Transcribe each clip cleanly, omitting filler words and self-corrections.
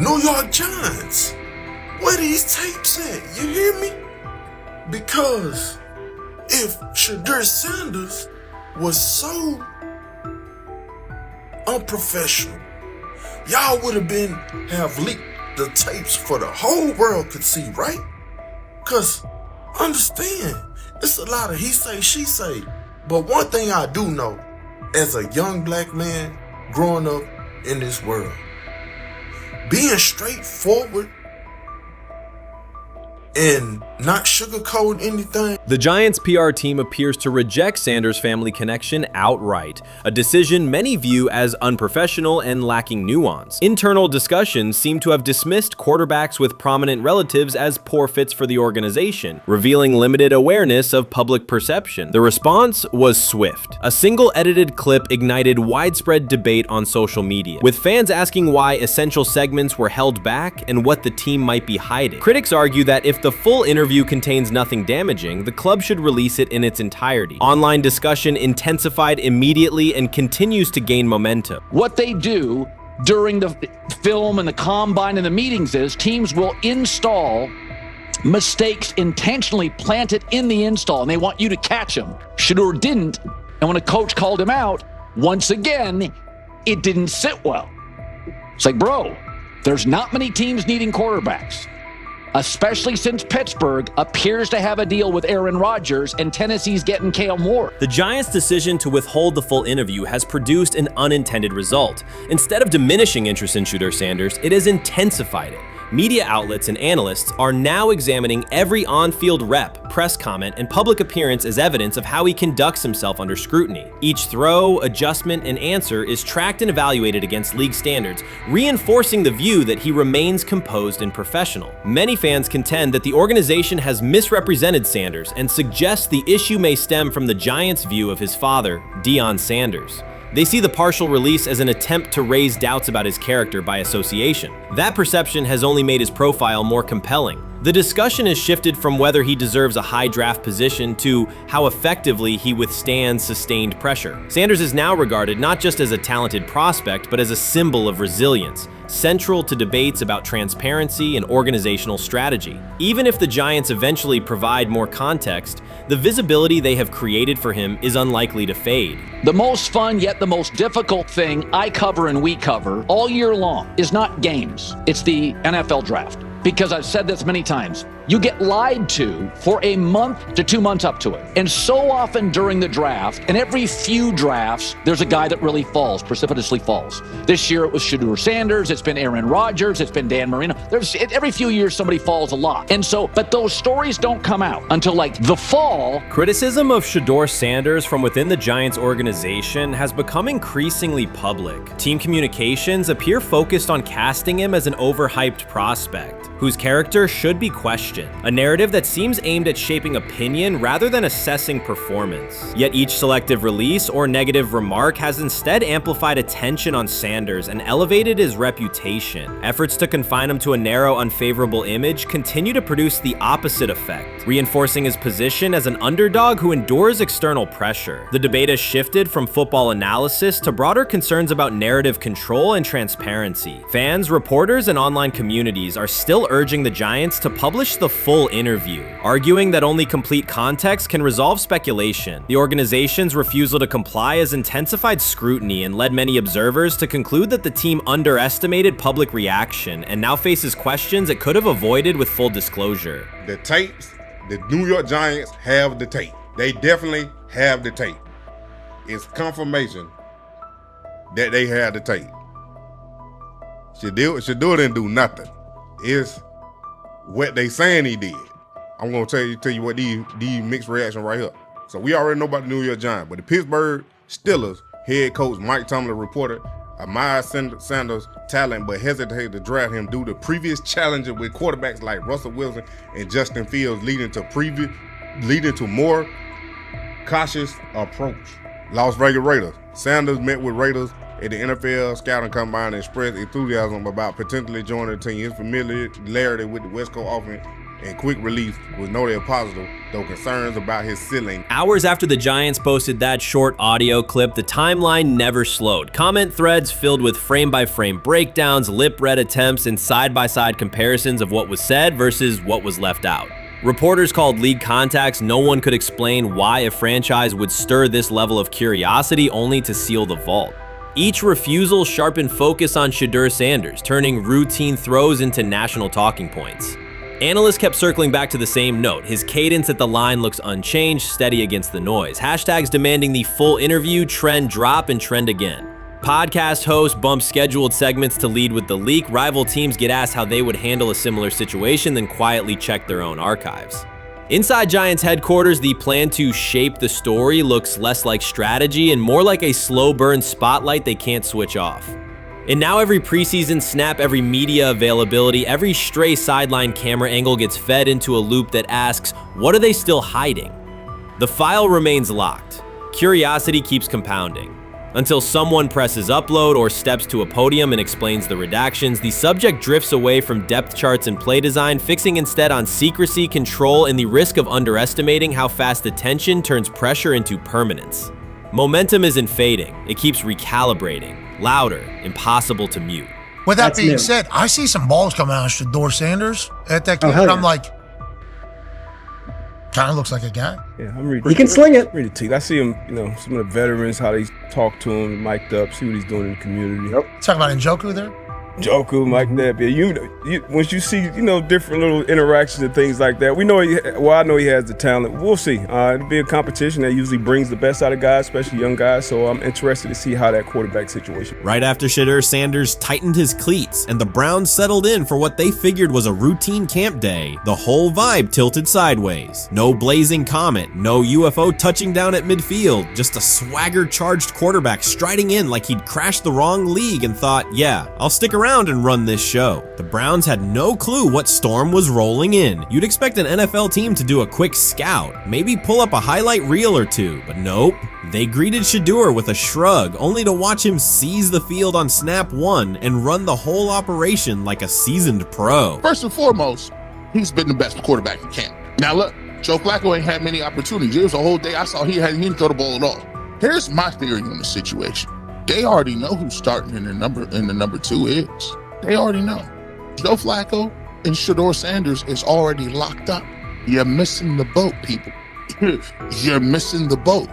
New York Giants. Where these tapes at? You hear me? Because if Shedeur Sanders was so unprofessional, y'all would have leaked the tapes for the whole world could see, right? Cause understand, it's a lot of he say, she say. But one thing I do know, as a young black man growing up in this world, being straightforward and not sugarcoat anything. The Giants' PR team appears to reject Sanders' family connection outright, a decision many view as unprofessional and lacking nuance. Internal discussions seem to have dismissed quarterbacks with prominent relatives as poor fits for the organization, revealing limited awareness of public perception. The response was swift. A single edited clip ignited widespread debate on social media, with fans asking why essential segments were held back and what the team might be hiding. Critics argue that if the full interview contains nothing damaging, the club should release it in its entirety. Online discussion intensified immediately and continues to gain momentum. What they do during the film and the combine and the meetings is teams will install mistakes intentionally planted in the install, and they want you to catch them. Shedeur didn't, and when a coach called him out, once again, it didn't sit well. It's like, bro, there's not many teams needing quarterbacks, especially since Pittsburgh appears to have a deal with Aaron Rodgers and Tennessee's getting Kale Moore. The Giants' decision to withhold the full interview has produced an unintended result. Instead of diminishing interest in Shedeur Sanders, it has intensified it. Media outlets and analysts are now examining every on-field rep, press comment, and public appearance as evidence of how he conducts himself under scrutiny. Each throw, adjustment, and answer is tracked and evaluated against league standards, reinforcing the view that he remains composed and professional. Many fans contend that the organization has misrepresented Sanders and suggest the issue may stem from the Giants' view of his father, Deion Sanders. They see the partial release as an attempt to raise doubts about his character by association. That perception has only made his profile more compelling. The discussion has shifted from whether he deserves a high draft position to how effectively he withstands sustained pressure. Sanders is now regarded not just as a talented prospect, but as a symbol of resilience, central to debates about transparency and organizational strategy. Even if the Giants eventually provide more context, the visibility they have created for him is unlikely to fade. The most fun yet the most difficult thing I cover and we cover all year long is not games. It's the NFL draft. Because I've said this many times, you get lied to for a month to 2 months up to it. And so often during the draft, and every few drafts, there's a guy that really falls, precipitously falls. This year it was Shedeur Sanders, it's been Aaron Rodgers, it's been Dan Marino. Every few years somebody falls a lot. And so, but those stories don't come out until like the fall. Criticism of Shedeur Sanders from within the Giants organization has become increasingly public. Team communications appear focused on casting him as an overhyped prospect, whose character should be questioned, a narrative that seems aimed at shaping opinion rather than assessing performance. Yet each selective release or negative remark has instead amplified attention on Sanders and elevated his reputation. Efforts to confine him to a narrow, unfavorable image continue to produce the opposite effect, reinforcing his position as an underdog who endures external pressure. The debate has shifted from football analysis to broader concerns about narrative control and transparency. Fans, reporters, and online communities are still urging the Giants to publish the full interview, arguing that only complete context can resolve speculation. The organization's refusal to comply has intensified scrutiny and led many observers to conclude that the team underestimated public reaction and now faces questions it could have avoided with full disclosure. The tapes, the New York Giants have the tape. They definitely have the tape. It's confirmation that they have the tape. Shedeur didn't do nothing. It's what they saying he did. I'm gonna tell you what these mixed reaction right here. So we already know about the New York Giants, but the Pittsburgh Steelers head coach Mike Tomlin reported Miles Sanders' talent, but hesitated to draft him due to previous challenges with quarterbacks like Russell Wilson and Justin Fields, leading to more cautious approach. Las Vegas Raiders. Sanders met with Raiders at the NFL scouting combine and expressed enthusiasm about potentially joining the team. His familiarity with the West Coast offense and quick release was noted positive, though concerns about his ceiling. Hours after the Giants posted that short audio clip, the timeline never slowed. Comment threads filled with frame-by-frame breakdowns, lip-read attempts, and side-by-side comparisons of what was said versus what was left out. Reporters called league contacts. No one could explain why a franchise would stir this level of curiosity only to seal the vault. Each refusal sharpened focus on Shedeur Sanders, turning routine throws into national talking points. Analysts kept circling back to the same note. His cadence at the line looks unchanged, steady against the noise. Hashtags demanding the full interview, trend drop, and trend again. Podcast hosts bump scheduled segments to lead with the leak. Rival teams get asked how they would handle a similar situation, then quietly check their own archives. Inside Giants headquarters, the plan to shape the story looks less like strategy and more like a slow burn spotlight they can't switch off. And now every preseason snap, every media availability, every stray sideline camera angle gets fed into a loop that asks, what are they still hiding? The file remains locked. Curiosity keeps compounding. Until someone presses upload or steps to a podium and explains the redactions, the subject drifts away from depth charts and play design, fixing instead on secrecy, control, and the risk of underestimating how fast attention turns pressure into permanence. Momentum isn't fading, it keeps recalibrating. Louder, impossible to mute. With that That's being new. said, I see some balls coming out of Shedeur Sanders at that Oh, kid, hell and yeah. I'm like, kind of looks like a guy. Yeah, I'm ready. He can sling it. Ready to teach. I see him, some of the veterans, how they talk to him, mic'd up, see what he's doing in the community. Yep. Talking about Njoku there. Joku, like that. But you, once you see, different little interactions and things like that, I know he has the talent. We'll see. It'll be a competition that usually brings the best out of guys, especially young guys. So I'm interested to see how that quarterback situation. Right after Shedeur Sanders tightened his cleats and the Browns settled in for what they figured was a routine camp day, the whole vibe tilted sideways. No blazing comet, no UFO touching down at midfield, just a swagger-charged quarterback striding in like he'd crashed the wrong league and thought, yeah, I'll stick around and run this show. The Browns had no clue what storm was rolling in. You'd expect an NFL team to do a quick scout, maybe pull up a highlight reel or two, but nope. They greeted Shedeur with a shrug, only to watch him seize the field on snap one and run the whole operation like a seasoned pro. First and foremost, he's been the best quarterback in camp. Now look, Joe Flacco ain't had many opportunities. There was a whole day I saw he didn't throw the ball at all. Here's my theory on the situation. They already know who's starting in the number 2 is. They already know. Joe Flacco and Shedeur Sanders is already locked up. You're missing the boat, people. You're missing the boat.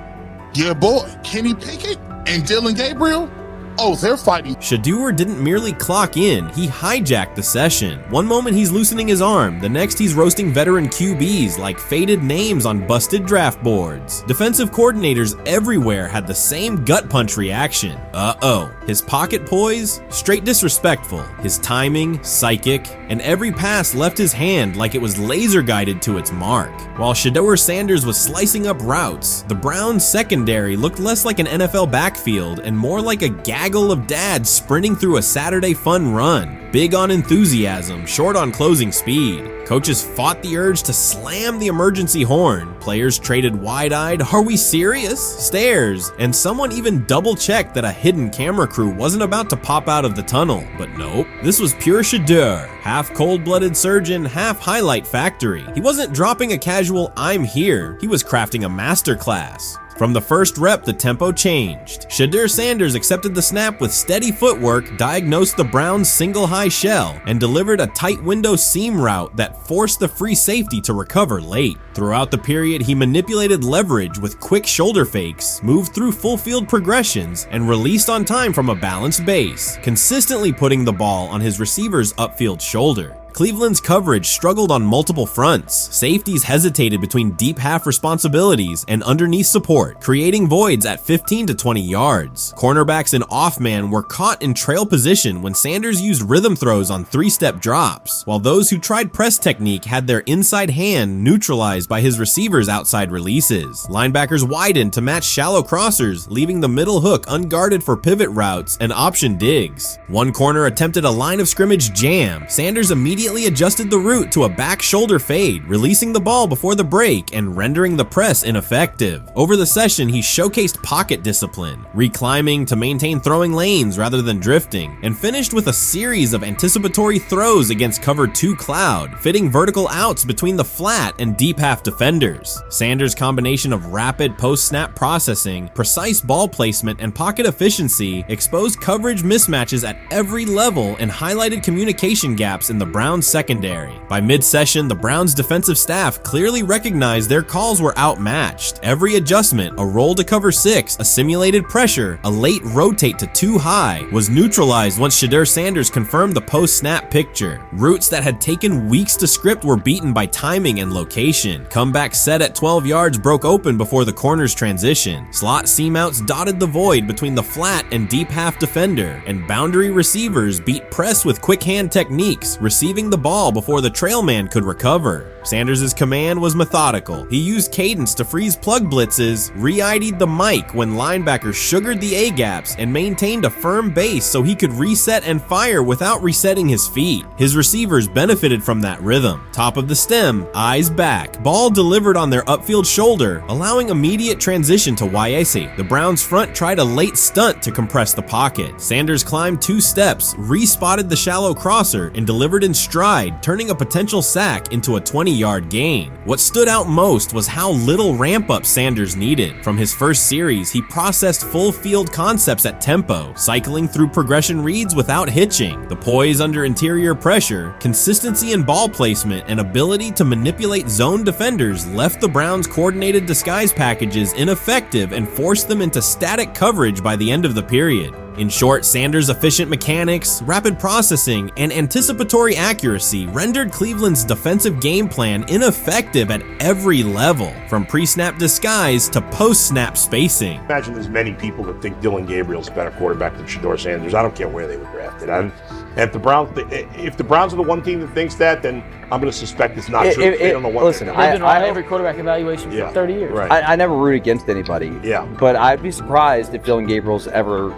Your boy, Kenny Pickett and Dylan Gabriel, oh, they're fighting. Shedeur didn't merely clock in, he hijacked the session. One moment he's loosening his arm, the next he's roasting veteran QBs like faded names on busted draft boards. Defensive coordinators everywhere had the same gut punch reaction. Uh-oh. His pocket poise? Straight disrespectful. His timing? Psychic. And every pass left his hand like it was laser guided to its mark. While Shedeur Sanders was slicing up routes, the Browns secondary looked less like an NFL backfield and more like a gaggle of dads sprinting through a Saturday fun run. Big on enthusiasm, short on closing speed. Coaches fought the urge to slam the emergency horn. Players traded wide-eyed, "Are we serious?" stares, and someone even double-checked that a hidden camera crew wasn't about to pop out of the tunnel. But nope, this was pure Shedeur. Half cold-blooded surgeon, half highlight factory. He wasn't dropping a casual "I'm here," he was crafting a masterclass. From the first rep, the tempo changed. Shedeur Sanders accepted the snap with steady footwork, diagnosed the Browns' single high shell, and delivered a tight window seam route that forced the free safety to recover late. Throughout the period, he manipulated leverage with quick shoulder fakes, moved through full field progressions, and released on time from a balanced base, consistently putting the ball on his receiver's upfield shoulder. Cleveland's coverage struggled on multiple fronts. Safeties hesitated between deep half responsibilities and underneath support, creating voids at 15 to 20 yards. Cornerbacks and off-man were caught in trail position when Sanders used rhythm throws on 3-step drops, while those who tried press technique had their inside hand neutralized by his receivers' outside releases. Linebackers widened to match shallow crossers, leaving the middle hook unguarded for pivot routes and option digs. One corner attempted a line of scrimmage jam. Sanders immediately immediately adjusted the route to a back shoulder fade, releasing the ball before the break and rendering the press ineffective. Over the session, he showcased pocket discipline, reclimbing to maintain throwing lanes rather than drifting, and finished with a series of anticipatory throws against cover 2 cloud, fitting vertical outs between the flat and deep half defenders. Sanders' combination of rapid post-snap processing, precise ball placement, and pocket efficiency exposed coverage mismatches at every level and highlighted communication gaps in the Browns secondary. By mid-session, the Browns defensive staff clearly recognized their calls were outmatched. Every adjustment, a roll to cover 6, a simulated pressure, a late rotate to 2 high, was neutralized once Shedeur Sanders confirmed the post-snap picture. Routes that had taken weeks to script were beaten by timing and location. Comeback set at 12 yards broke open before the corner's transition. Slot seam-outs dotted the void between the flat and deep half defender, and boundary receivers beat press with quick hand techniques, receiving the ball before the trail man could recover. Sanders' command was methodical. He used cadence to freeze plug blitzes, re-ID'd the mic when linebackers sugared the A-gaps, and maintained a firm base so he could reset and fire without resetting his feet. His receivers benefited from that rhythm. Top of the stem, eyes back, ball delivered on their upfield shoulder, allowing immediate transition to YAC. The Browns front tried a late stunt to compress the pocket. Sanders climbed 2 steps, re-spotted the shallow crosser, and delivered in stride, turning a potential sack into a 20-yard gain. What stood out most was how little ramp-up Sanders needed. From his first series, he processed full field concepts at tempo, cycling through progression reads without hitching. The poise under interior pressure, consistency in ball placement, and ability to manipulate zone defenders left the Browns' coordinated disguise packages ineffective and forced them into static coverage by the end of the period. In short, Sanders' efficient mechanics, rapid processing, and anticipatory accuracy rendered Cleveland's defensive game plan ineffective at every level, from pre-snap disguise to post-snap spacing. Imagine there's many people that think Dylan Gabriel's a better quarterback than Shedeur Sanders. I don't care where they were drafted. And if the Browns are the one team that thinks that, then I'm going to suspect it's not true. They don't know what listen, they're they've been on every quarterback evaluation for 30 years. Right. I never root against anybody. Yeah. But I'd be surprised if Dylan Gabriel's ever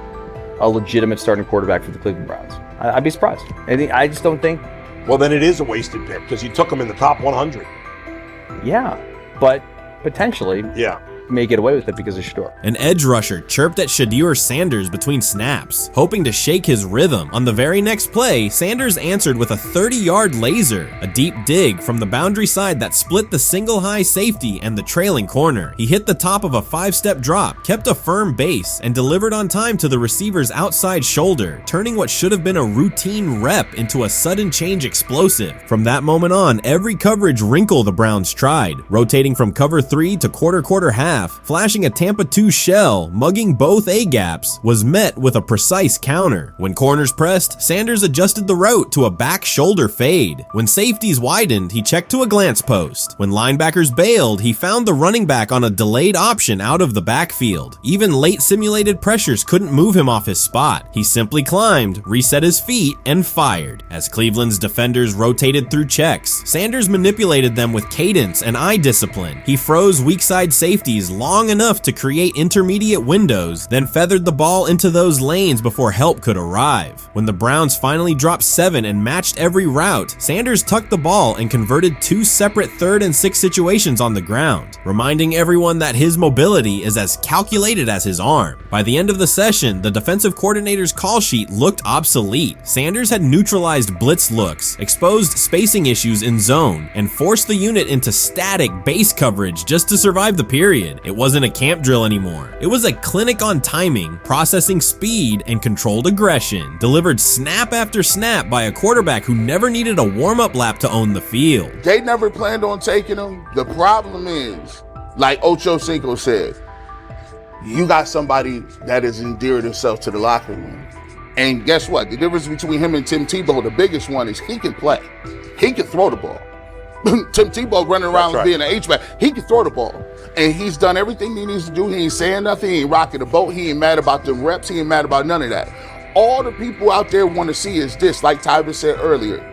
a legitimate starting quarterback for the Cleveland Browns. I'd be surprised. I just don't think. Well, then it is a wasted pick because you took him in the top 100. Yeah, but potentially. Yeah. May get away with it because of Shedeur. An edge rusher chirped at Shedeur Sanders between snaps, hoping to shake his rhythm. On the very next play, Sanders answered with a 30-yard laser, a deep dig from the boundary side that split the single high safety and the trailing corner. He hit the top of a 5-step drop, kept a firm base, and delivered on time to the receiver's outside shoulder, turning what should have been a routine rep into a sudden change explosive. From that moment on, every coverage wrinkle the Browns tried, rotating from cover 3 to quarter half, flashing a Tampa 2 shell, mugging both A-gaps, was met with a precise counter. When corners pressed, Sanders adjusted the route to a back shoulder fade. When safeties widened, he checked to a glance post. When linebackers bailed, he found the running back on a delayed option out of the backfield. Even late simulated pressures couldn't move him off his spot. He simply climbed, reset his feet, and fired. As Cleveland's defenders rotated through checks, Sanders manipulated them with cadence and eye discipline. He froze weak side safeties long enough to create intermediate windows, then feathered the ball into those lanes before help could arrive. When the Browns finally dropped 7 and matched every route, Sanders tucked the ball and converted 2 separate 3rd and 6 situations on the ground, reminding everyone that his mobility is as calculated as his arm. By the end of the session, the defensive coordinator's call sheet looked obsolete. Sanders had neutralized blitz looks, exposed spacing issues in zone, and forced the unit into static base coverage just to survive the period. It wasn't a camp drill anymore. It was a clinic on timing, processing speed, and controlled aggression, delivered snap after snap by a quarterback who never needed a warm-up lap to own the field. They never planned on taking him. The problem is, like Ocho Cinco said, you got somebody that has endeared himself to the locker room. And guess what? The difference between him and Tim Tebow, the biggest one, is he can play. He can throw the ball. Tim Tebow running around being an H-back. He can throw the ball. And he's done everything he needs to do. He ain't saying nothing. He ain't rocking the boat. He ain't mad about the reps. He ain't mad about none of that. All the people out there want to see is this, like Tyler said earlier.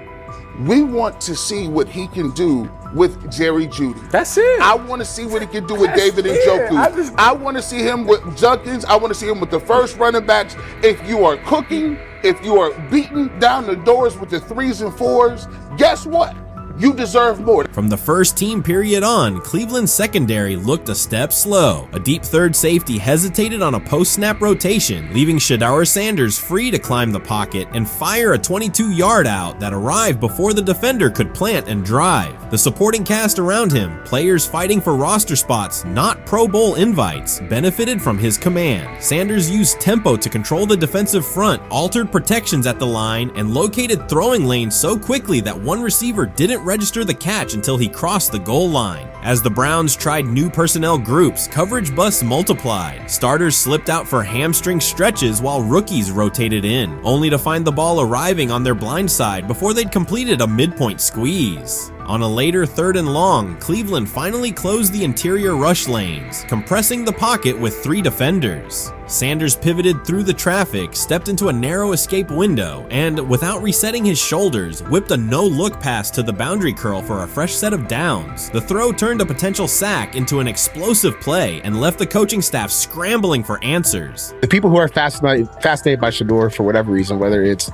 We want to see what he can do with Jerry Jeudy. That's it. I want to see what he can do with David Njoku. I want to see him with Junkins. I want to see him with the first running backs. If you are cooking, if you are beating down the doors with the 3s and 4s, guess what? You deserve more. From the first team period on, Cleveland's secondary looked a step slow. A deep third safety hesitated on a post-snap rotation, leaving Shedeur Sanders free to climb the pocket and fire a 22-yard out that arrived before the defender could plant and drive. The supporting cast around him, players fighting for roster spots, not Pro Bowl invites, benefited from his command. Sanders used tempo to control the defensive front, altered protections at the line, and located throwing lanes so quickly that one receiver didn't register the catch until he crossed the goal line. As the Browns tried new personnel groups, coverage busts multiplied. Starters slipped out for hamstring stretches while rookies rotated in, only to find the ball arriving on their blind side before they'd completed a midpoint squeeze. On a later 3rd and long, Cleveland finally closed the interior rush lanes, compressing the pocket with 3 defenders. Sanders pivoted through the traffic, stepped into a narrow escape window, and, without resetting his shoulders, whipped a no-look pass to the boundary curl for a fresh set of downs. The throw turned a potential sack into an explosive play and left the coaching staff scrambling for answers. The people who are fascinated by Shedeur for whatever reason, whether it's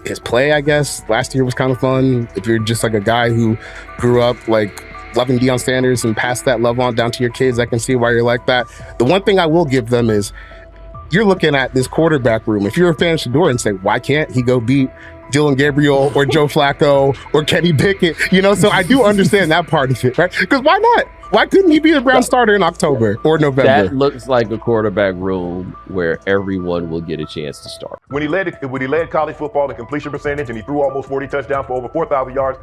his play, I guess, last year was kind of fun. If you're just like a guy who grew up like loving Deion Sanders and passed that love on down to your kids, I can see why you're like that. The one thing I will give them is you're looking at this quarterback room. If you're a fan of Shedeur and say, why can't he go beat Dylan Gabriel or Joe Flacco or Kenny Pickett? So I do understand that part of it, right? Because why not? Why couldn't he be the Brown starter in October or November? That looks like a quarterback room where everyone will get a chance to start. When he led college football in completion percentage and he threw almost 40 touchdowns for over 4,000 yards,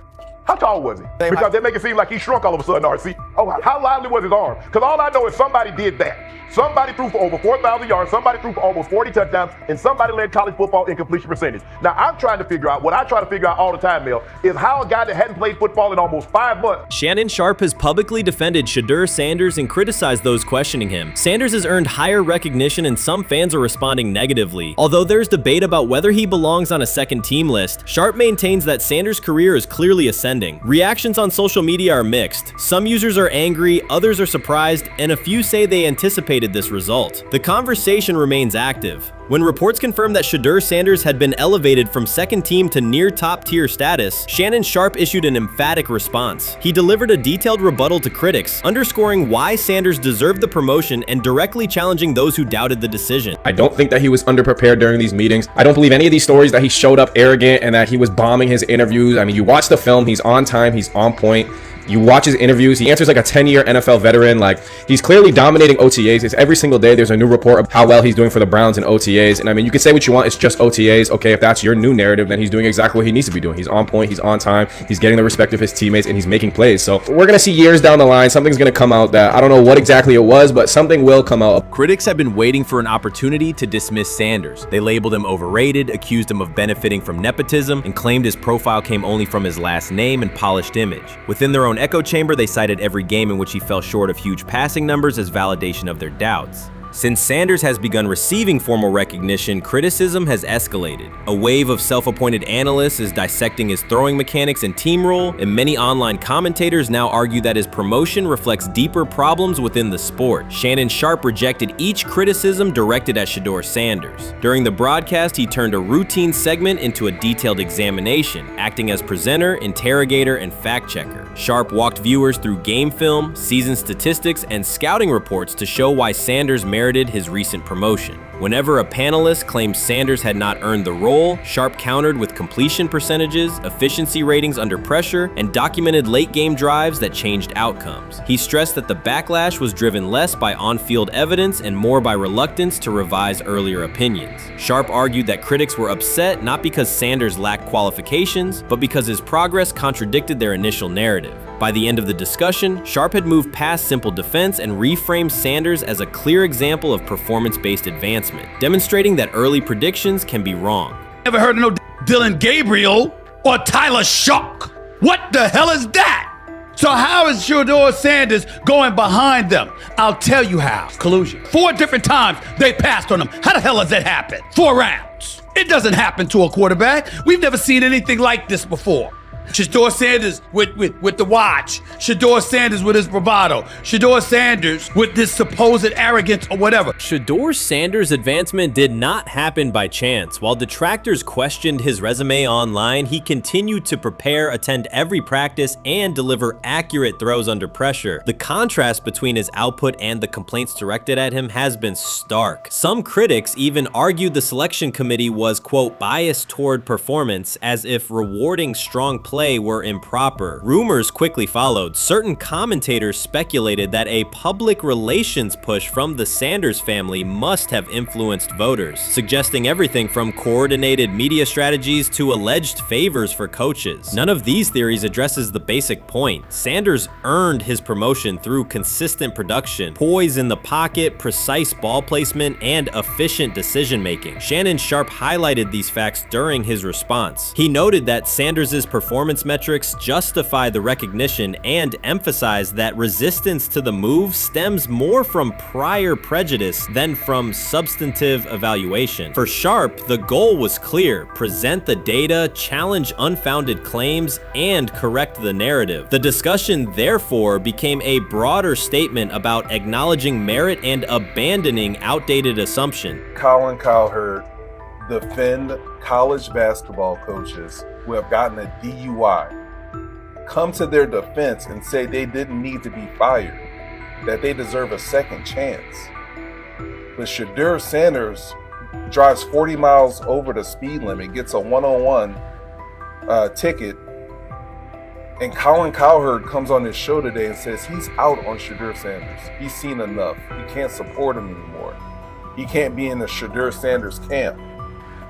how tall was he? Because they make it seem like he shrunk all of a sudden, RC. Oh, how lively was his arm? Because all I know is somebody did that. Somebody threw for over 4,000 yards, somebody threw for almost 40 touchdowns, and somebody led college football in completion percentage. Now, I'm trying to figure out, what I try to figure out all the time, Mel, is how a guy that hadn't played football in almost 5 months. Shannon Sharpe has publicly defended Shedeur Sanders and criticized those questioning him. Sanders has earned higher recognition and some fans are responding negatively. Although there's debate about whether he belongs on a second team list, Sharpe maintains that Sanders' career is clearly ascending. Reactions on social media are mixed. Some users are angry, others are surprised, and a few say they anticipated this result. The conversation remains active. When reports confirmed that Shedeur Sanders had been elevated from second team to near top tier status, Shannon Sharpe issued an emphatic response. He delivered a detailed rebuttal to critics, underscoring why Sanders deserved the promotion and directly challenging those who doubted the decision. I don't think that he was underprepared during these meetings. I don't believe any of these stories that he showed up arrogant and that he was bombing his interviews. I mean, you watch the film, he's on time, he's on point. You watch his interviews, he answers like a 10-year NFL veteran. Like, he's clearly dominating OTAs. It's every single day there's a new report of how well he's doing for the Browns in OTAs. And I mean, you can say what you want, it's just OTAs. Okay, if that's your new narrative, then he's doing exactly what he needs to be doing. He's on point, he's on time, he's getting the respect of his teammates, and he's making plays. So we're gonna see years down the line, something's gonna come out that I don't know what exactly it was, but something will come out. Critics have been waiting for an opportunity to dismiss Sanders. They labeled him overrated, accused him of benefiting from nepotism, and claimed his profile came only from his last name and polished image. Within their own echo chamber, they cited every game in which he fell short of huge passing numbers as validation of their doubts. Since Sanders has begun receiving formal recognition, criticism has escalated. A wave of self-appointed analysts is dissecting his throwing mechanics and team role, and many online commentators now argue that his promotion reflects deeper problems within the sport. Shannon Sharpe rejected each criticism directed at Shedeur Sanders. During the broadcast, he turned a routine segment into a detailed examination, acting as presenter, interrogator, and fact-checker. Sharpe walked viewers through game film, season statistics, and scouting reports to show why Sanders merited his recent promotion. Whenever a panelist claimed Sanders had not earned the role, Sharpe countered with completion percentages, efficiency ratings under pressure, and documented late-game drives that changed outcomes. He stressed that the backlash was driven less by on-field evidence and more by reluctance to revise earlier opinions. Sharpe argued that critics were upset not because Sanders lacked qualifications, but because his progress contradicted their initial narrative. By the end of the discussion, Sharpe had moved past simple defense and reframed Sanders as a clear example of performance-based advancement, demonstrating that early predictions can be wrong. Never heard of no Dylan Gabriel or Tyler Shock. What the hell is that? So how is Shedeur Sanders going behind them? I'll tell you how. Collusion. 4 different times they passed on him. How the hell does that happen? 4 rounds. It doesn't happen to a quarterback. We've never seen anything like this before. Shedeur Sanders with the watch. Shedeur Sanders with his bravado. Shedeur Sanders with this supposed arrogance or whatever. Shedeur Sanders' advancement did not happen by chance. While detractors questioned his resume online, he continued to prepare, attend every practice, and deliver accurate throws under pressure. The contrast between his output and the complaints directed at him has been stark. Some critics even argued the selection committee was, quote, biased toward performance, as if rewarding strong play were improper. Rumors quickly followed. Certain commentators speculated that a public relations push from the Sanders family must have influenced voters, suggesting everything from coordinated media strategies to alleged favors for coaches. None of these theories addresses the basic point. Sanders earned his promotion through consistent production, poise in the pocket, precise ball placement, and efficient decision-making. Shannon Sharpe highlighted these facts during his response. He noted that Sanders' performance metrics justify the recognition and emphasized that resistance to the move stems more from prior prejudice than from substantive evaluation. For Sharpe, the goal was clear: present the data, challenge unfounded claims, and correct the narrative. The discussion, therefore, became a broader statement about acknowledging merit and abandoning outdated assumptions. Colin Cowherd defend college basketball coaches who have gotten a DUI, come to their defense and say they didn't need to be fired, that they deserve a second chance. But Shedeur Sanders drives 40 miles over the speed limit, gets a one-on-one ticket, and Colin Cowherd comes on his show today and says he's out on Shedeur Sanders. He's seen enough. He can't support him anymore. He can't be in the Shedeur Sanders camp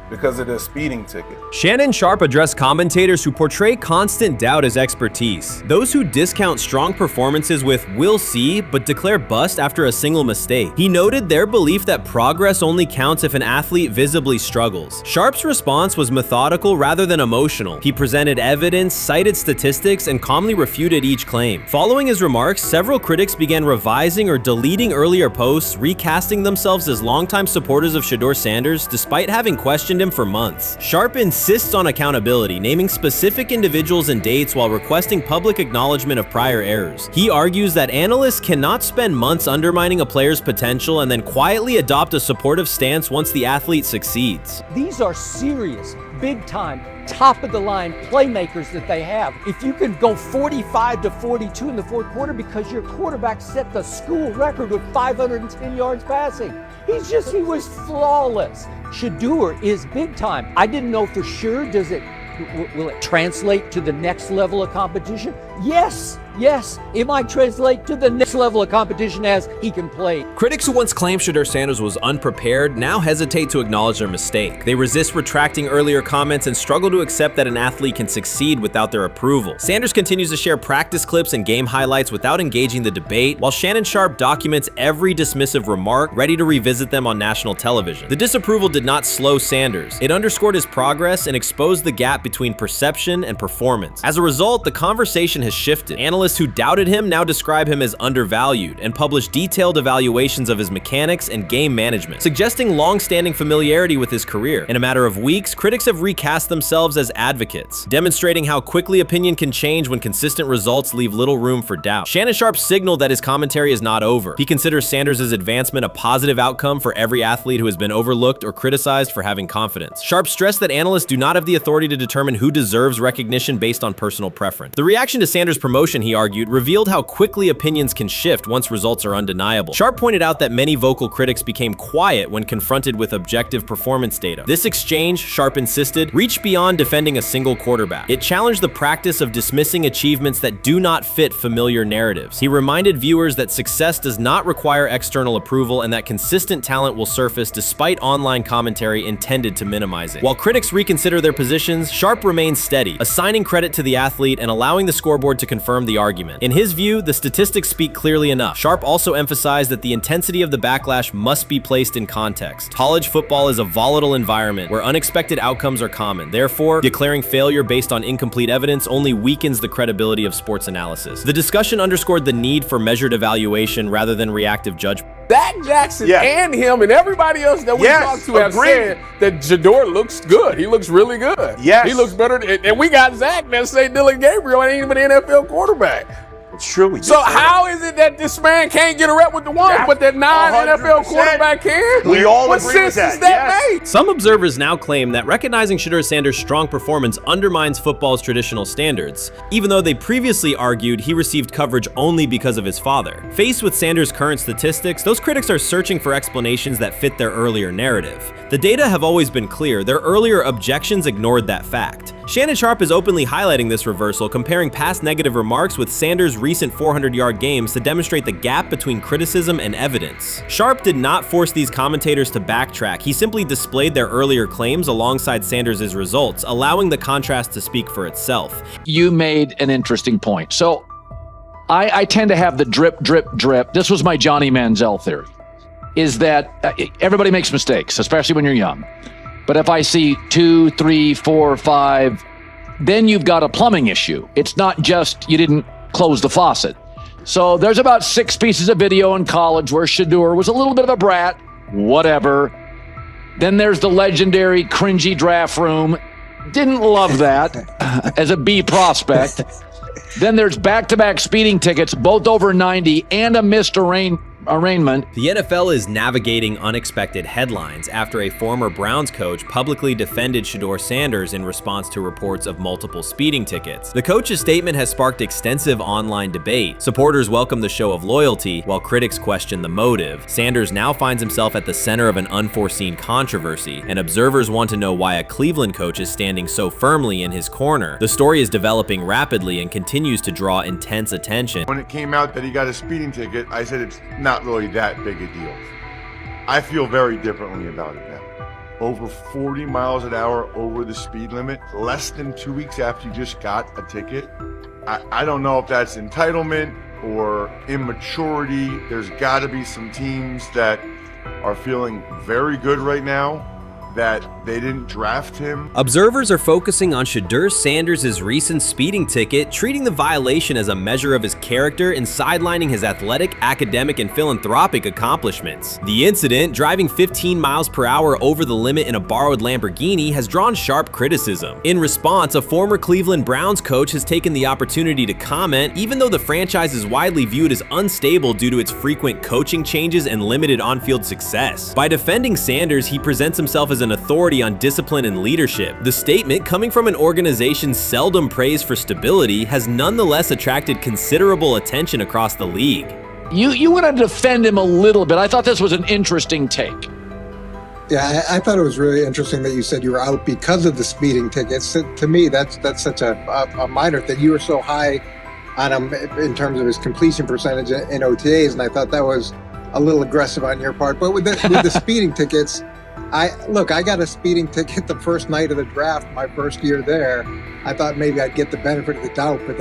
because of the speeding ticket. Shannon Sharpe addressed commentators who portray constant doubt as expertise. Those who discount strong performances with "we'll see" but declare bust after a single mistake. He noted their belief that progress only counts if an athlete visibly struggles. Sharpe's response was methodical rather than emotional. He presented evidence, cited statistics, and calmly refuted each claim. Following his remarks, several critics began revising or deleting earlier posts, recasting themselves as longtime supporters of Shedeur Sanders despite having questioned him for months. Sharpe insists on accountability, naming specific individuals and dates while requesting public acknowledgement of prior errors. He argues that analysts cannot spend months undermining a player's potential and then quietly adopt a supportive stance once the athlete succeeds. These are serious, big-time, top-of-the-line playmakers that they have. If you can go 45 to 42 in the fourth quarter because your quarterback set the school record with 510 yards passing. He was flawless. Shedeur is big time. I didn't know for sure, will it translate to the next level of competition? Yes, it might translate to the next level of competition as he can play. Critics who once claimed Shedeur Sanders was unprepared now hesitate to acknowledge their mistake. They resist retracting earlier comments and struggle to accept that an athlete can succeed without their approval. Sanders continues to share practice clips and game highlights without engaging the debate, while Shannon Sharpe documents every dismissive remark, ready to revisit them on national television. The disapproval did not slow Sanders. It underscored his progress and exposed the gap between perception and performance. As a result, the conversation has shifted. Analysts who doubted him now describe him as undervalued and publish detailed evaluations of his mechanics and game management, suggesting long-standing familiarity with his career. In a matter of weeks, critics have recast themselves as advocates, demonstrating how quickly opinion can change when consistent results leave little room for doubt. Shannon Sharpe signaled that his commentary is not over. He considers Sanders' advancement a positive outcome for every athlete who has been overlooked or criticized for having confidence. Sharpe stressed that analysts do not have the authority to determine who deserves recognition based on personal preference. The reaction to Sanders' promotion, he argued, revealed how quickly opinions can shift once results are undeniable. Sharpe pointed out that many vocal critics became quiet when confronted with objective performance data. This exchange, Sharpe insisted, reached beyond defending a single quarterback. It challenged the practice of dismissing achievements that do not fit familiar narratives. He reminded viewers that success does not require external approval and that consistent talent will surface despite online commentary intended to minimize it. While critics reconsider their positions, Sharpe remains steady, assigning credit to the athlete and allowing the scoreboard to confirm the argument. In his view, the statistics speak clearly enough. Sharpe also emphasized that the intensity of the backlash must be placed in context. College football is a volatile environment where unexpected outcomes are common. Therefore, declaring failure based on incomplete evidence only weakens the credibility of sports analysis. The discussion underscored the need for measured evaluation rather than reactive judgment. Dak Jackson Yes. and him and everybody else that we Yes, talked to have agreed. said that Shedeur looks good. He looks really good. Yes. He looks better. And we got Zach that say Dylan Gabriel ain't even an NFL quarterback. It's true. We did So say that. how is it that this man can't get a rep with the ones, That's but that non-NFL 100%. quarterback can? We all what agree sense with does that, that yes. make? Some observers now claim that recognizing Shedeur Sanders' strong performance undermines football's traditional standards, even though they previously argued he received coverage only because of his father. Faced with Sanders' current statistics, those critics are searching for explanations that fit their earlier narrative. The data have always been clear. Their earlier objections ignored that fact. Shannon Sharpe is openly highlighting this reversal, comparing past negative remarks with Sanders' recent 400-yard games to demonstrate the gap between criticism and evidence. Sharpe did not force these commentators to backtrack. He simply displayed their earlier claims alongside Sanders' results, allowing the contrast to speak for itself. You made an interesting point. So I tend to have the drip, drip, drip. This was my Johnny Manziel theory, is that everybody makes mistakes, especially when you're young. But if I see 2, 3, 4, 5, then you've got a plumbing issue. It's not just you didn't close the faucet. So there's about 6 pieces of video in college where Shedeur was a little bit of a brat, whatever. Then there's the legendary cringy draft room. Didn't love that as a B prospect. Then there's back-to-back speeding tickets, both over 90, and a missed arraignment. The NFL is navigating unexpected headlines after a former Browns coach publicly defended Shedeur Sanders in response to reports of multiple speeding tickets. The coach's statement has sparked extensive online debate. Supporters welcome the show of loyalty, while critics question the motive. Sanders now finds himself at the center of an unforeseen controversy, and observers want to know why a Cleveland coach is standing so firmly in his corner. The story is developing rapidly and continues to draw intense attention. When it came out that he got a speeding ticket, I said it's not really that big a deal. I feel very differently about it now. Over 40 miles an hour over the speed limit, less than 2 weeks after you just got a ticket. I don't know if that's entitlement or immaturity. There's got to be some teams that are feeling very good right now that they didn't draft him. Observers are focusing on Shedeur Sanders' recent speeding ticket, treating the violation as a measure of his character and sidelining his athletic, academic, and philanthropic accomplishments. The incident, driving 15 miles per hour over the limit in a borrowed Lamborghini, has drawn sharp criticism. In response, a former Cleveland Browns coach has taken the opportunity to comment, even though the franchise is widely viewed as unstable due to its frequent coaching changes and limited on-field success. By defending Sanders, he presents himself as an authority on discipline and leadership. The statement, coming from an organization seldom praised for stability, has nonetheless attracted considerable attention across the league. You want to defend him a little bit. I thought this was an interesting take. Yeah, I thought it was really interesting that you said you were out because of the speeding tickets. To me, that's such a minor thing. You were so high on him in terms of his completion percentage in OTAs, and I thought that was a little aggressive on your part. But with the speeding tickets, I got a speeding ticket the first night of the draft, my first year there. I thought maybe I'd get the benefit of the doubt, but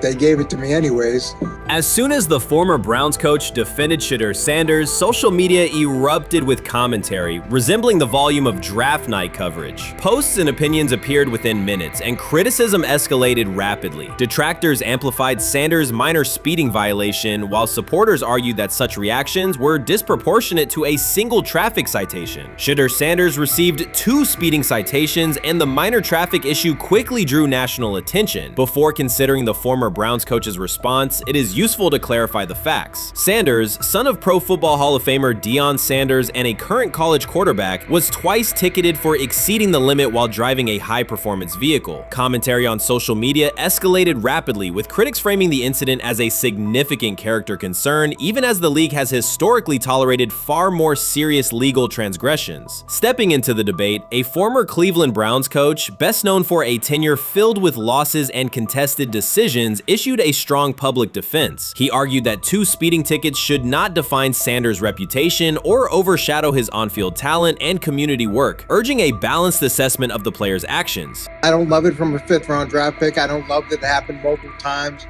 they gave it to me anyways. As soon as the former Browns coach defended Shedeur Sanders, social media erupted with commentary, resembling the volume of draft night coverage. Posts and opinions appeared within minutes, and criticism escalated rapidly. Detractors amplified Sanders' minor speeding violation, while supporters argued that such reactions were disproportionate to a single traffic citation. Shedeur Sanders received 2 speeding citations, and the minor traffic issue quickly drew national attention. Before considering the former Browns coach's response, it is useful to clarify the facts. Sanders, son of Pro Football Hall of Famer Deion Sanders and a current college quarterback, was twice ticketed for exceeding the limit while driving a high-performance vehicle. Commentary on social media escalated rapidly, with critics framing the incident as a significant character concern, even as the league has historically tolerated far more serious legal transgressions. Stepping into the debate, a former Cleveland Browns coach, best known for a tenure filled with losses and contested decisions, issued a strong public defense. He argued that 2 speeding tickets should not define Sanders' reputation or overshadow his on-field talent and community work, urging a balanced assessment of the player's actions. I don't love it from a 5th-round draft pick. I don't love that it happened multiple times,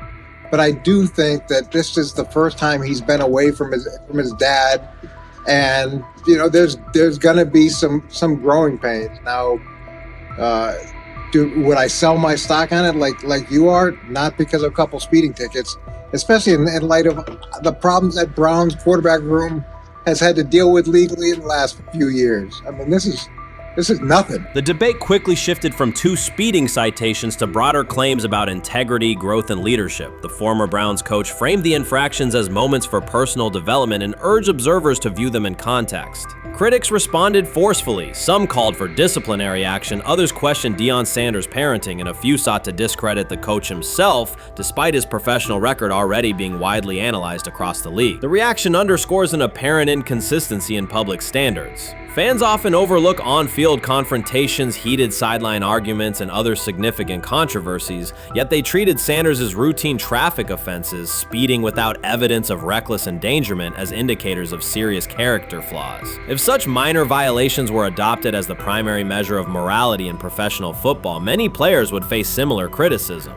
but I do think that this is the first time he's been away from his dad, and there's gonna be some growing pains now. Would I sell my stock on it like you are? Not because of a couple speeding tickets, especially in light of the problems at Brown's quarterback room has had to deal with legally in the last few years. I mean, this is nothing. The debate quickly shifted from 2 speeding citations to broader claims about integrity, growth, and leadership. The former Browns coach framed the infractions as moments for personal development and urged observers to view them in context. Critics responded forcefully. Some called for disciplinary action, others questioned Deion Sanders' parenting, and a few sought to discredit the coach himself, despite his professional record already being widely analyzed across the league. The reaction underscores an apparent inconsistency in public standards. Fans often overlook on-field confrontations, heated sideline arguments, and other significant controversies, yet they treated Sanders' routine traffic offenses, speeding without evidence of reckless endangerment, as indicators of serious character flaws. If such minor violations were adopted as the primary measure of morality in professional football, many players would face similar criticism.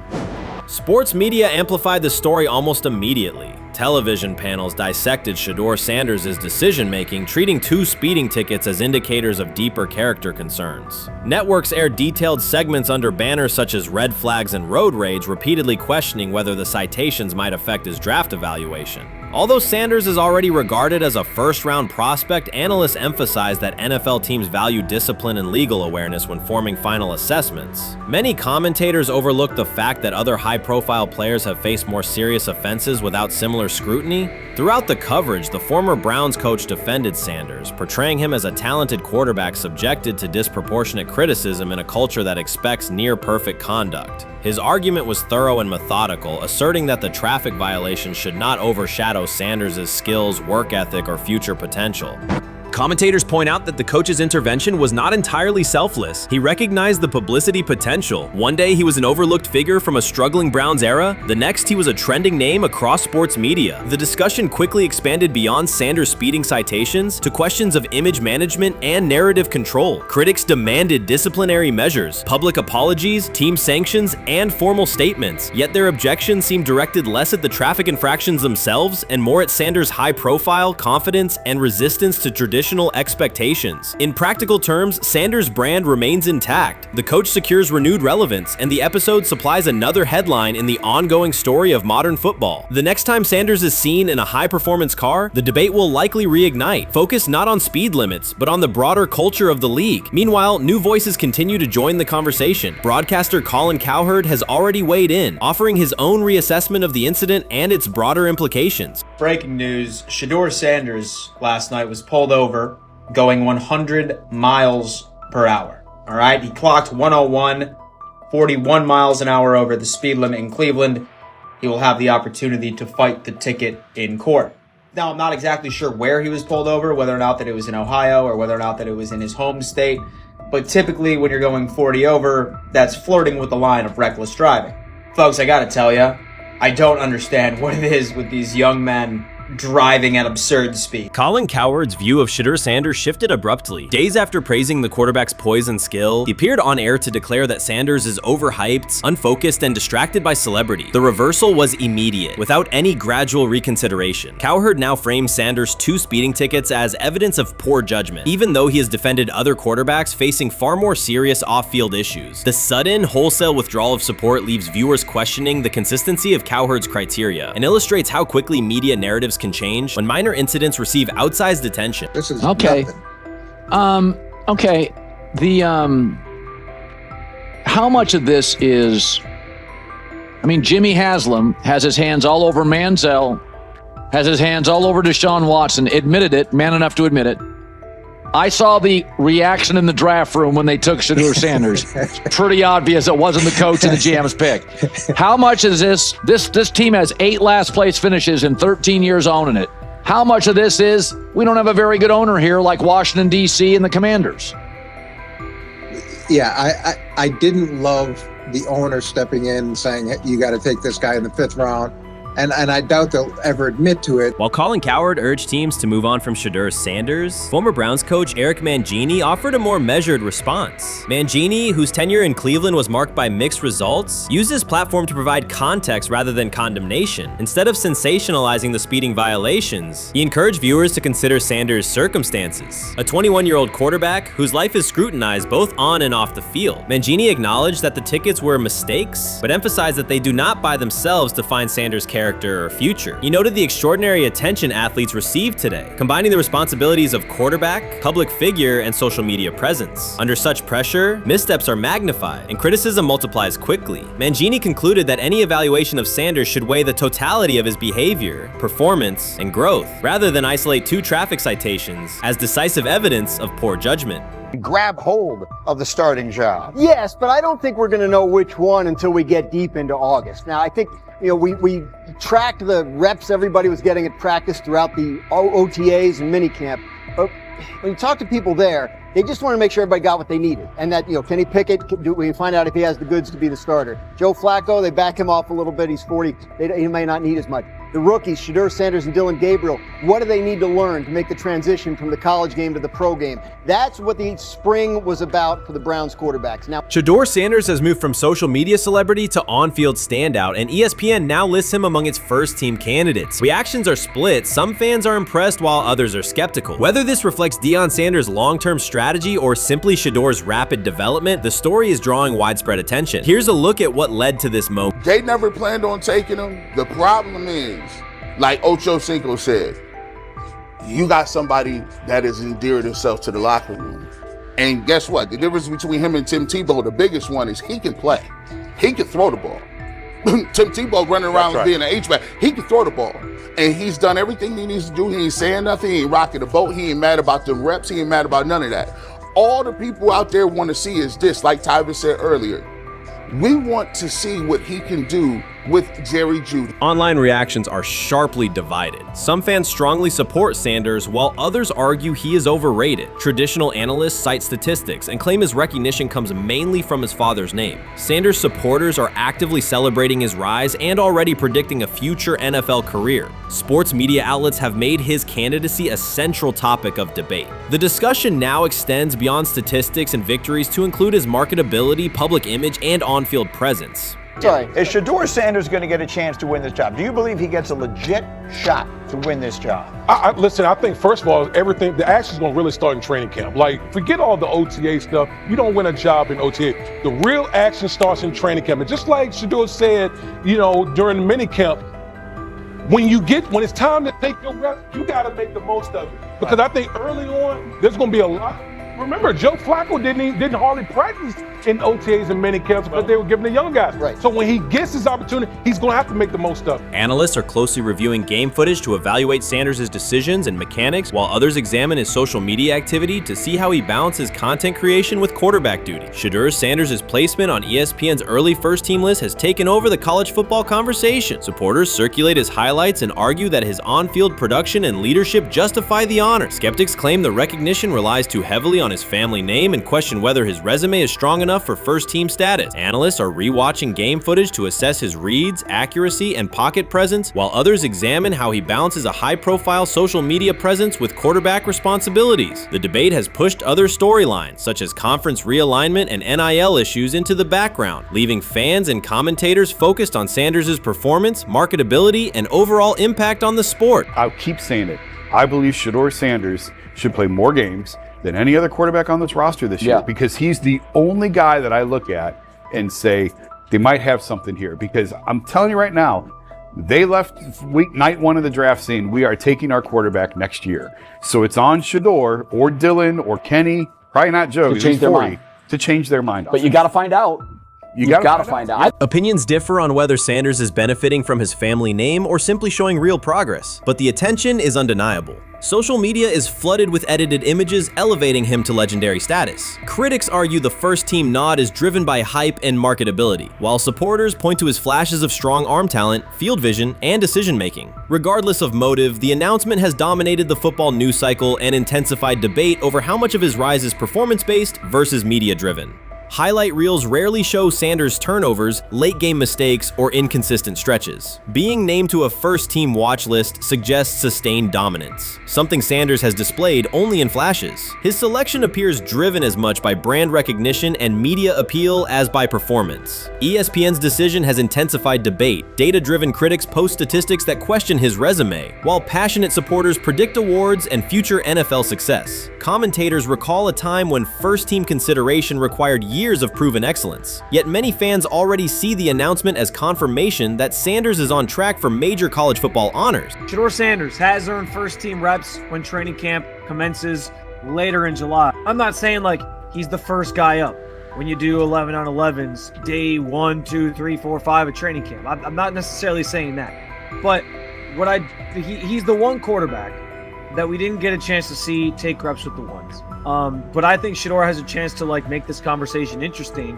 Sports media amplified the story almost immediately. Television panels dissected Shedeur Sanders' decision-making, treating 2 speeding tickets as indicators of deeper character concerns. Networks aired detailed segments under banners such as red flags and road rage, repeatedly questioning whether the citations might affect his draft evaluation. Although Sanders is already regarded as a first-round prospect, analysts emphasize that NFL teams value discipline and legal awareness when forming final assessments. Many commentators overlook the fact that other high-profile players have faced more serious offenses without similar scrutiny. Throughout the coverage, the former Browns coach defended Sanders, portraying him as a talented quarterback subjected to disproportionate criticism in a culture that expects near-perfect conduct. His argument was thorough and methodical, asserting that the traffic violation should not overshadow Sanders' skills, work ethic, or future potential. Commentators point out that the coach's intervention was not entirely selfless. He recognized the publicity potential. One day he was an overlooked figure from a struggling Browns era, the next he was a trending name across sports media. The discussion quickly expanded beyond Sanders' speeding citations to questions of image management and narrative control. Critics demanded disciplinary measures, public apologies, team sanctions, and formal statements, yet their objections seemed directed less at the traffic infractions themselves and more at Sanders' high profile, confidence, and resistance to traditional expectations. In practical terms, Sanders' brand remains intact. The coach secures renewed relevance, and the episode supplies another headline in the ongoing story of modern football. The next time Sanders is seen in a high-performance car, the debate will likely reignite, focused not on speed limits, but on the broader culture of the league. Meanwhile, new voices continue to join the conversation. Broadcaster Colin Cowherd has already weighed in, offering his own reassessment of the incident and its broader implications. Breaking news, Shedeur Sanders last night was pulled over going 100 miles per hour. All right, he clocked 101, 41 miles an hour over the speed limit in Cleveland. He will have the opportunity to fight the ticket in court. Now, I'm not exactly sure where he was pulled over, whether or not that it was in Ohio or whether or not that it was in his home state. But typically when you're going 40 over, that's flirting with the line of reckless driving. Folks, I gotta tell you, I don't understand what it is with these young men driving at absurd speed. Colin Cowherd's view of Shedeur Sanders shifted abruptly. Days after praising the quarterback's poise and skill, he appeared on air to declare that Sanders is overhyped, unfocused, and distracted by celebrity. The reversal was immediate, without any gradual reconsideration. Cowherd now frames Sanders' 2 speeding tickets as evidence of poor judgment, even though he has defended other quarterbacks facing far more serious off-field issues. The sudden, wholesale withdrawal of support leaves viewers questioning the consistency of Cowherd's criteria and illustrates how quickly media narratives can change when minor incidents receive outsized attention. This is okay. nothing. Okay. How much of this is? I mean, Jimmy Haslam has his hands all over Manziel, has his hands all over Deshaun Watson. Admitted it, man enough to admit it. I saw the reaction in the draft room when they took Shedeur Sanders. It's pretty obvious it wasn't the coach and the GM's pick. How much is this? This team has 8 last place finishes in 13 years owning it. How much of this is we don't have a very good owner here like Washington, D.C. and the Commanders? Yeah, I didn't love the owner stepping in and saying, hey, you got to take this guy in the 5th round. And I doubt they'll ever admit to it. While Colin Cowherd urged teams to move on from Shedeur Sanders, former Browns coach Eric Mangini offered a more measured response. Mangini, whose tenure in Cleveland was marked by mixed results, used his platform to provide context rather than condemnation. Instead of sensationalizing the speeding violations, he encouraged viewers to consider Sanders' circumstances. A 21-year-old quarterback whose life is scrutinized both on and off the field. Mangini acknowledged that the tickets were mistakes, but emphasized that they do not by themselves define Sanders' character character or future. He noted the extraordinary attention athletes receive today, combining the responsibilities of quarterback, public figure, and social media presence. Under such pressure, missteps are magnified, and criticism multiplies quickly. Mangini concluded that any evaluation of Sanders should weigh the totality of his behavior, performance, and growth, rather than isolate 2 traffic citations as decisive evidence of poor judgment. Grab hold of the starting job. Yes, but I don't think we're going to know which one until we get deep into August. Now, I think, we tracked the reps everybody was getting at practice throughout the OTAs and minicamp. But when you talk to people there, they just want to make sure everybody got what they needed. And that, Kenny Pickett, we find out if he has the goods to be the starter. Joe Flacco, they back him off a little bit. He's 40. He may not need as much. The rookies, Shedeur Sanders and Dillon Gabriel, what do they need to learn to make the transition from the college game to the pro game? That's what the spring was about for the Browns quarterbacks. Now, Shedeur Sanders has moved from social media celebrity to on-field standout, and ESPN now lists him among its first-team candidates. Reactions are split. Some fans are impressed while others are skeptical. Whether this reflects Deion Sanders' long-term strategy or simply Shedeur's rapid development, the story is drawing widespread attention. Here's a look at what led to this moment. They never planned on taking him. The problem is, like Ocho Cinco said, you got somebody that has endeared himself to the locker room. And guess what? The difference between him and Tim Tebow, the biggest one, is he can play. He can throw the ball. Tim Tebow running around being an H-back. He can throw the ball. And he's done everything he needs to do. He ain't saying nothing. He ain't rocking the boat. He ain't mad about the reps. He ain't mad about none of that. All the people out there want to see is this, like Tyvis said earlier. We want to see what he can do with Jerry Jeudy. Online reactions are sharply divided. Some fans strongly support Sanders, while others argue he is overrated. Traditional analysts cite statistics and claim his recognition comes mainly from his father's name. Sanders supporters are actively celebrating his rise and already predicting a future NFL career. Sports media outlets have made his candidacy a central topic of debate. The discussion now extends beyond statistics and victories to include his marketability, public image, and on-field presence. Sorry, is Shedeur Sanders going to get a chance to win this job? Do you believe he gets a legit shot to win this job? Listen, I think first of all, the action's going to really start in training camp. Like, forget all the OTA stuff. You don't win a job in OTA. The real action starts in training camp. And just like Shedeur said, during the mini camp, when it's time to take your reps, you got to make the most of it. Because I think early on, there's going to be a lot. Remember, Joe Flacco didn't hardly practice in OTAs and mini camps because they were giving the young guys. Right. So when he gets his opportunity, he's going to have to make the most of it. Analysts are closely reviewing game footage to evaluate Sanders' decisions and mechanics, while others examine his social media activity to see how he balances content creation with quarterback duty. Shedeur Sanders' placement on ESPN's early first-team list has taken over the college football conversation. Supporters circulate his highlights and argue that his on-field production and leadership justify the honor. Skeptics claim the recognition relies too heavily on his family name and question whether his resume is strong enough for first-team status. Analysts are rewatching game footage to assess his reads, accuracy, and pocket presence, while others examine how he balances a high-profile social media presence with quarterback responsibilities. The debate has pushed other storylines, such as conference realignment and NIL issues, into the background, leaving fans and commentators focused on Sanders' performance, marketability, and overall impact on the sport. I'll keep saying it. I believe Shedeur Sanders should play more games than any other quarterback on this roster this year, because he's the only guy that I look at and say they might have something here. Because I'm telling you right now, they left night 1 of the draft saying we are taking our quarterback next year. So it's on Shedeur or Dillon or Kenny, probably not Joe, to change their mind. To change their mind. But you got to find out. You gotta find out. Opinions differ on whether Sanders is benefiting from his family name or simply showing real progress, but the attention is undeniable. Social media is flooded with edited images elevating him to legendary status. Critics argue the first-team nod is driven by hype and marketability, while supporters point to his flashes of strong arm talent, field vision, and decision-making. Regardless of motive, the announcement has dominated the football news cycle and intensified debate over how much of his rise is performance-based versus media-driven. Highlight reels rarely show Sanders' turnovers, late-game mistakes, or inconsistent stretches. Being named to a first-team watch list suggests sustained dominance, something Sanders has displayed only in flashes. His selection appears driven as much by brand recognition and media appeal as by performance. ESPN's decision has intensified debate. Data-driven critics post statistics that question his resume, while passionate supporters predict awards and future NFL success. Commentators recall a time when first-team consideration required years years of proven excellence. Yet many fans already see the announcement as confirmation that Sanders is on track for major college football honors. Shedeur Sanders has earned first-team reps when training camp commences later in July. I'm not saying like he's the first guy up when you do 11 on 11s day 1, 2, 3, 4, 5 at training camp. I'm not necessarily saying that, but he's the one quarterback that we didn't get a chance to see take reps with the ones. But I think Shedeur has a chance to like make this conversation interesting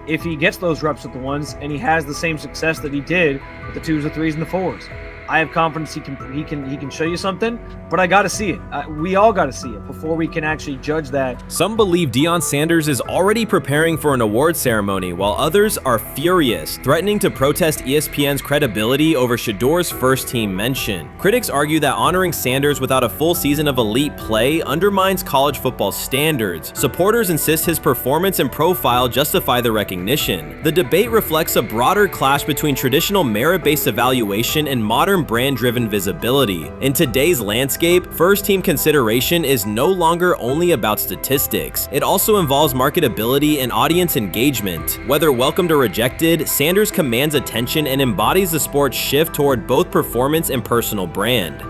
if he gets those reps with the ones and he has the same success that he did with the 2s, the 3s, and the 4s. I have confidence he can show you something, but I got to see it. We all got to see it before we can actually judge that. Some believe Deion Sanders is already preparing for an award ceremony, while others are furious, threatening to protest ESPN's credibility over Shedeur's first-team mention. Critics argue that honoring Sanders without a full season of elite play undermines college football standards. Supporters insist his performance and profile justify the recognition. The debate reflects a broader clash between traditional merit-based evaluation and modern brand-driven visibility. In today's landscape, first-team consideration is no longer only about statistics. It also involves marketability and audience engagement. Whether welcomed or rejected, Sanders commands attention and embodies the sport's shift toward both performance and personal brand.